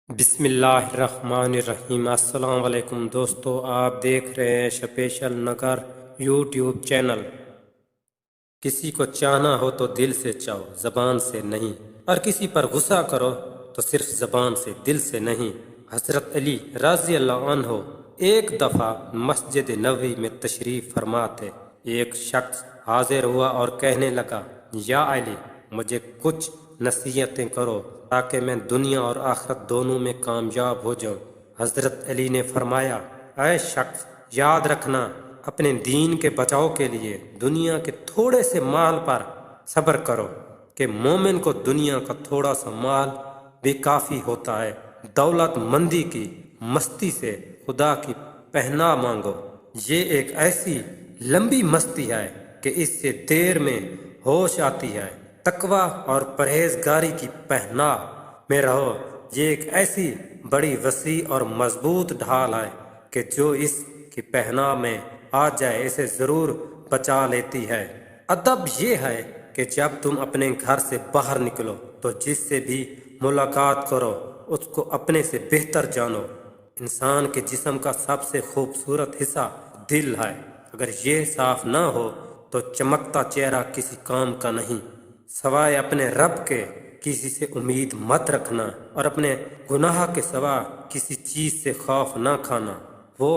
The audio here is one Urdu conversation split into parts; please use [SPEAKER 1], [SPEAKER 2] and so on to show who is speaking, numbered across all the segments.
[SPEAKER 1] بسم اللہ الرحمن الرحیم۔ السلام علیکم دوستو، آپ دیکھ رہے ہیں اسپیشل نگر یوٹیوب چینل۔ کسی کو چاہنا ہو تو دل سے چاہو، زبان سے نہیں، اور کسی پر غصہ کرو تو صرف زبان سے، دل سے نہیں۔ حضرت علی رضی اللہ عنہ ایک دفعہ مسجد نبوی میں تشریف فرما تھے۔ ایک شخص حاضر ہوا اور کہنے لگا، یا علی، مجھے کچھ نصیحتیں کرو تاکہ میں دنیا اور آخرت دونوں میں کامیاب ہو جاؤں۔ حضرت علی نے فرمایا، اے شخص، یاد رکھنا، اپنے دین کے بچاؤ کے لیے دنیا کے تھوڑے سے مال پر صبر کرو کہ مومن کو دنیا کا تھوڑا سا مال بھی کافی ہوتا ہے۔ دولت مندی کی مستی سے خدا کی پناہ مانگو، یہ ایک ایسی لمبی مستی ہے کہ اس سے دیر میں ہوش آتی ہے۔ تقوی اور پرہیزگاری کی پناہ میں رہو، یہ ایک ایسی بڑی وسیع اور مضبوط ڈھال ہے کہ جو اس کی پناہ میں آ جائے اسے ضرور بچا لیتی ہے۔ ادب یہ ہے کہ جب تم اپنے گھر سے باہر نکلو تو جس سے بھی ملاقات کرو اس کو اپنے سے بہتر جانو۔ انسان کے جسم کا سب سے خوبصورت حصہ دل ہے، اگر یہ صاف نہ ہو تو چمکتا چہرہ کسی کام کا نہیں۔ سوائے اپنے رب کے کسی سے امید مت رکھنا، اور اپنے گناہ کے سوا کسی چیز سے خوف نہ کھانا۔ وہ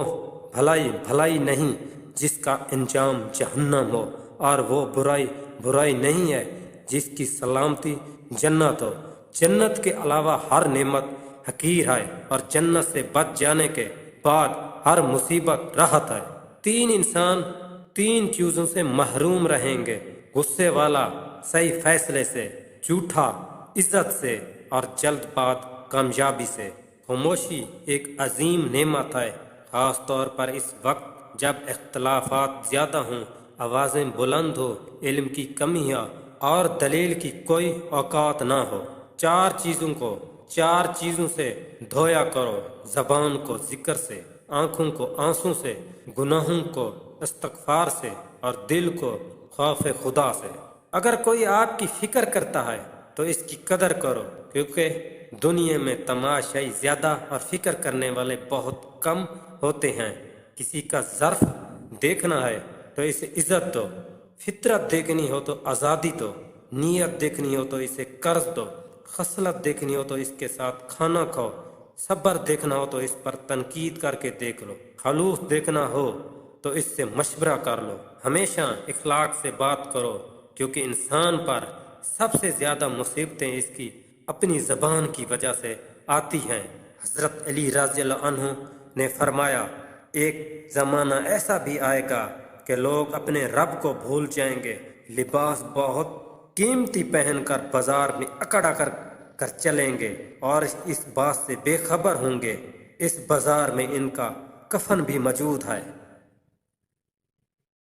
[SPEAKER 1] بھلائی نہیں جس کا انجام جہنم ہو، اور وہ برائی نہیں ہے جس کی سلامتی جنت ہو۔ جنت کے علاوہ ہر نعمت حقیر ہے، اور جنت سے بچ جانے کے بعد ہر مصیبت راحت ہے۔ تین انسان تین چیزوں سے محروم رہیں گے: غصے والا صحیح فیصلے سے، جھوٹا عزت سے، اور جلد باز کامیابی سے۔ خاموشی ایک عظیم نعمت ہے، خاص طور پر اس وقت جب اختلافات زیادہ ہوں، آوازیں بلند ہو، علم کی کمی ہو اور دلیل کی کوئی اوقات نہ ہو۔ چار چیزوں سے دھویا کرو: زبان کو ذکر سے، آنکھوں کو آنسوں سے، گناہوں کو استغفار سے، اور دل کو خوف خدا سے۔ اگر کوئی آپ کی فکر کرتا ہے تو اس کی قدر کرو، کیونکہ دنیا میں تماشائی زیادہ اور فکر کرنے والے بہت کم ہوتے ہیں۔ کسی کا ظرف دیکھنا ہے تو اسے عزت دو، فطرت دیکھنی ہو تو آزادی دو، نیت دیکھنی ہو تو اسے قرض دو، خصلت دیکھنی ہو تو اس کے ساتھ کھانا کھاؤ، صبر دیکھنا ہو تو اس پر تنقید کر کے دیکھ لو، خلوص دیکھنا ہو تو اس سے مشورہ کر لو۔ ہمیشہ اخلاق سے بات کرو، کیونکہ انسان پر سب سے زیادہ مصیبتیں اس کی اپنی زبان کی وجہ سے آتی ہیں۔ حضرت علی رضی اللہ عنہ نے فرمایا، ایک زمانہ ایسا بھی آئے گا کہ لوگ اپنے رب کو بھول جائیں گے، لباس بہت قیمتی پہن کر بازار میں اکڑ کر چلیں گے اور اس بات سے بے خبر ہوں گے اس بازار میں ان کا کفن بھی موجود ہے۔